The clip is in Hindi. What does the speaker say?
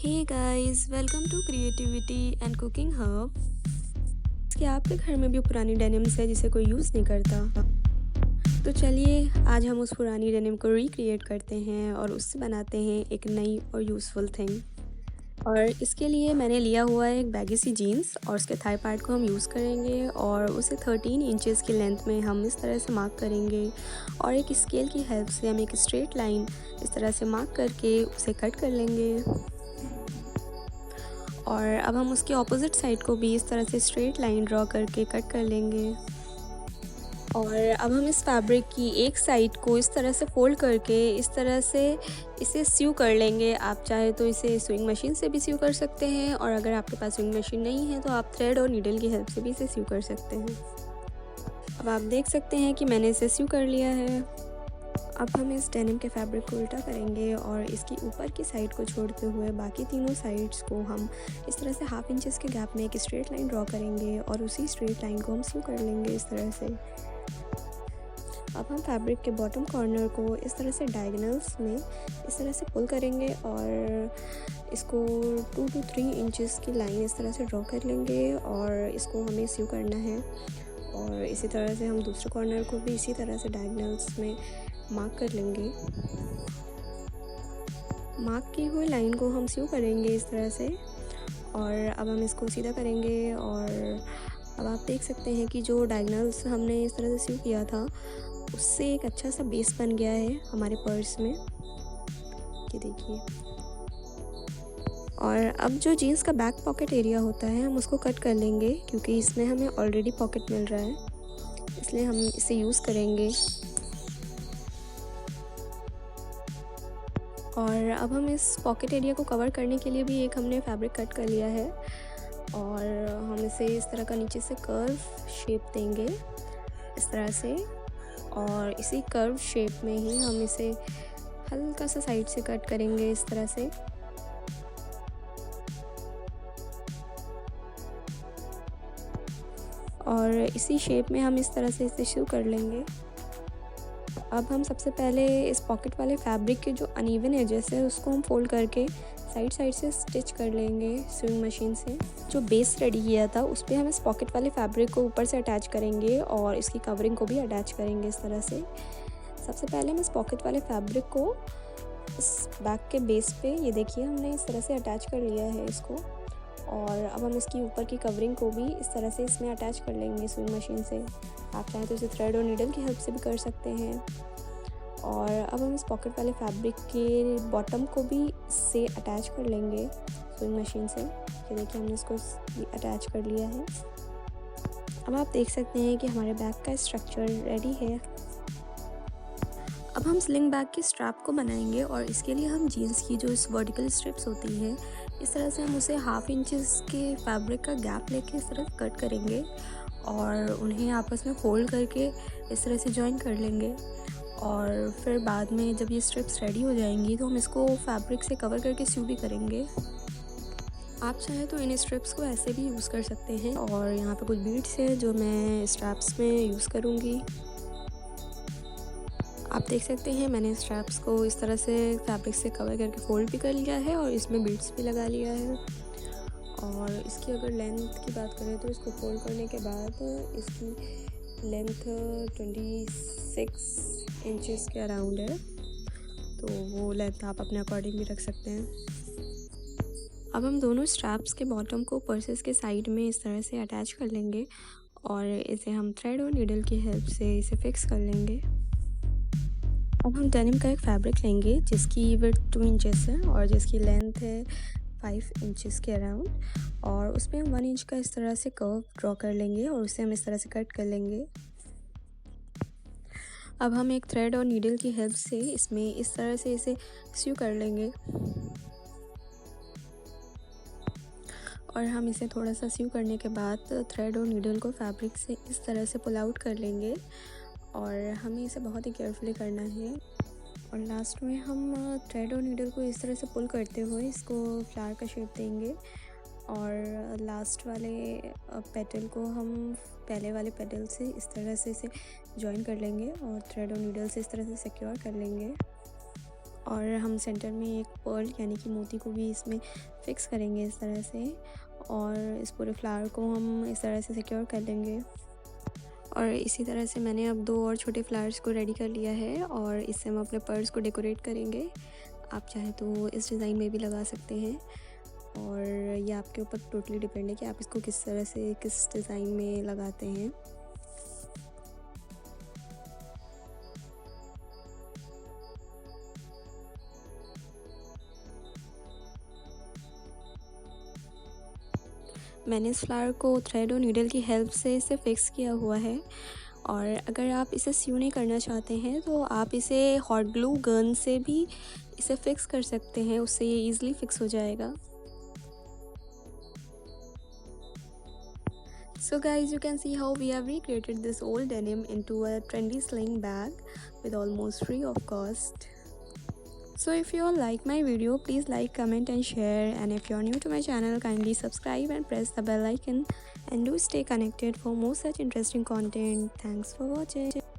Hey guys, welcome to creativity and cooking hub. क्या आपके घर में भी पुरानी डेनिम्स है जिसे कोई यूज़ नहीं करता? तो चलिए आज हम उस पुरानी डेनिम को रिक्रिएट करते हैं और उससे बनाते हैं एक नई और यूज़फुल थिंग। और इसके लिए मैंने लिया हुआ है एक बैगी सी जीन्स और उसके थाई पार्ट को हम यूज़ करेंगे और उसे 13 इंचेस की लेंथ में हम इस तरह से मार्क करेंगे और एक स्केल की हेल्प से हम एक स्ट्रेट लाइन इस तरह से मार्क करके उसे कट कर लेंगे। और अब हम उसके ऑपोजिट साइड को भी इस तरह से स्ट्रेट लाइन ड्रॉ करके कट कर लेंगे। और अब हम इस फैब्रिक की एक साइड को इस तरह से फोल्ड करके इस तरह से इसे स्यू कर लेंगे। आप चाहे तो इसे स्विंग मशीन से भी स्यू कर सकते हैं और अगर आपके पास स्विंग मशीन नहीं है तो आप थ्रेड और नीडल की हेल्प से भी इसे स्यू कर सकते हैं। अब आप देख सकते हैं कि मैंने इसे स्यू कर लिया है। अब हम इस डेनिम के फैब्रिक को उल्टा करेंगे और इसकी ऊपर की साइड को छोड़ते हुए बाकी तीनों साइड्स को हम इस तरह से हाफ इंचेस के गैप में एक स्ट्रेट लाइन ड्रॉ करेंगे और उसी स्ट्रेट लाइन को हम स्यू कर लेंगे इस तरह से। अब हम फैब्रिक के बॉटम कॉर्नर को इस तरह से डायगोनल्स में इस तरह से पुल करेंगे और इसको 2 to 3 इंचेस की लाइन इस तरह से ड्रॉ कर लेंगे और इसको हमें स्यू करना है। और इसी तरह से हम दूसरे कॉर्नर को भी इसी तरह से डायगोनल्स में मार्क कर लेंगे। मार्क की हुई लाइन को हम स्यू करेंगे इस तरह से और अब हम इसको सीधा करेंगे। और अब आप देख सकते हैं कि जो डायगोनल्स हमने इस तरह से स्यू किया था उससे एक अच्छा सा बेस बन गया है हमारे पर्स में, ये देखिए। और अब जो जीन्स का बैक पॉकेट एरिया होता है हम उसको कट कर लेंगे क्योंकि इसमें हमें ऑलरेडी पॉकेट मिल रहा है, इसलिए हम इसे यूज़ करेंगे। और अब हम इस पॉकेट एरिया को कवर करने के लिए भी एक हमने फैब्रिक कट कर लिया है और हम इसे इस तरह का नीचे से कर्व शेप देंगे इस तरह से। और इसी कर्व शेप में ही हम इसे हल्का सा साइड से कट करेंगे इस तरह से। और इसी शेप में हम इस तरह से इसे शुरू कर लेंगे। अब हम सबसे पहले इस पॉकेट वाले फैब्रिक के जो अनइवन एजेस है उसको हम फोल्ड करके साइड से स्टिच कर लेंगे स्विंग मशीन से। जो बेस रेडी किया था उस पर हम इस पॉकेट वाले फैब्रिक को ऊपर से अटैच करेंगे और इसकी कवरिंग को भी अटैच करेंगे इस तरह से। सबसे पहले हम इस पॉकेट वाले फैब्रिक को इस बैक के बेस पे, ये देखिए, हमने इस तरह से अटैच कर लिया है इसको। और अब हम इसकी ऊपर की कवरिंग को भी इस तरह से इसमें अटैच कर लेंगे स्विंग मशीन से। आप चाहें तो इसे थ्रेड और नीडल की हेल्प से भी कर सकते हैं। और अब हम इस पॉकेट वाले फैब्रिक के बॉटम को भी इससे अटैच कर लेंगे स्विंग मशीन से। ये देखिए, हमने इसको अटैच कर लिया है। अब आप देख सकते हैं कि हमारे बैग का स्ट्रक्चर रेडी है। अब हम स्लिंग बैग के स्ट्रैप को बनाएंगे और इसके लिए हम जीन्स की जो इस वर्टिकल स्ट्रिप्स होती है इस तरह से हम उसे हाफ इंचेस के फैब्रिक का गैप लेके इस तरह कट करेंगे और उन्हें आपस में फोल्ड करके इस तरह से जॉइन कर लेंगे। और फिर बाद में जब ये स्ट्रिप्स रेडी हो जाएंगी तो हम इसको फैब्रिक से कवर करके स्यू भी करेंगे। आप चाहें तो इन स्ट्रिप्स को ऐसे भी यूज़ कर सकते हैं। और यहाँ पे कुछ बीड्स हैं जो मैं स्ट्रैप्स में यूज़ करूँगी। आप देख सकते हैं मैंने स्ट्रैप्स को इस तरह से फैब्रिक से कवर करके फोल्ड भी कर लिया है और इसमें बीड्स भी लगा लिया है। और इसकी अगर लेंथ की बात करें तो इसको फोल्ड करने के बाद इसकी लेंथ 26 इंचेस के अराउंड है, तो वो लेंथ आप अपने अकॉर्डिंग भी रख सकते हैं। अब हम दोनों स्ट्रैप्स के बॉटम को पर्सेस के साइड में इस तरह से अटैच कर लेंगे और इसे हम थ्रेड और नीडल की हेल्प से इसे फिक्स कर लेंगे। अब हम डेनिम का एक फैब्रिक लेंगे जिसकी विड्थ 2 इंचेस है और जिसकी लेंथ है 5 इंचेस के अराउंड। और उस पर हम 1 इंच का इस तरह से कर्व ड्रॉ कर लेंगे और उसे हम इस तरह से कट कर लेंगे। अब हम एक थ्रेड और नीडल की हेल्प से इसमें इस तरह से इसे स्यू कर लेंगे और हम इसे थोड़ा सा स्यू करने के बाद थ्रेड और नीडल को फैब्रिक से इस तरह से पुल आउट कर लेंगे और हमें इसे बहुत ही केयरफुली करना है। और लास्ट में हम थ्रेड और नीडल को इस तरह से पुल करते हुए इसको फ्लावर का शेप देंगे और लास्ट वाले पेटल को हम पहले वाले पेटल से इस तरह से इसे जॉइन कर लेंगे और थ्रेड और नीडल से इस तरह से सिक्योर कर लेंगे। और हम सेंटर में एक पर्ल यानी कि मोती को भी इसमें फ़िक्स करेंगे इस तरह से, और इस पूरे फ्लावर को हम इस तरह से सिक्योर कर लेंगे। और इसी तरह से मैंने अब 2 और छोटे फ्लावर्स को रेडी कर लिया है और इससे हम अपने पर्स को डेकोरेट करेंगे। आप चाहें तो इस डिज़ाइन में भी लगा सकते हैं, और ये आपके ऊपर टोटली डिपेंड है कि आप इसको किस तरह से किस डिज़ाइन में लगाते हैं। मैंने इस फ्लावर को थ्रेड और नीडल की हेल्प से इसे फ़िक्स किया हुआ है, और अगर आप इसे स्यू नहीं करना चाहते हैं तो आप इसे हॉट ग्लू गन से भी इसे फ़िक्स कर सकते हैं, उससे ये ईज़िली फ़िक्स हो जाएगा। So guys, you can see how we have recreated this old denim into a trendy sling bag with almost free of cost. So if you all like my video, please like, comment and share, and if you are new to my channel, kindly subscribe and press the bell icon, and do stay connected for more such interesting content. Thanks for watching.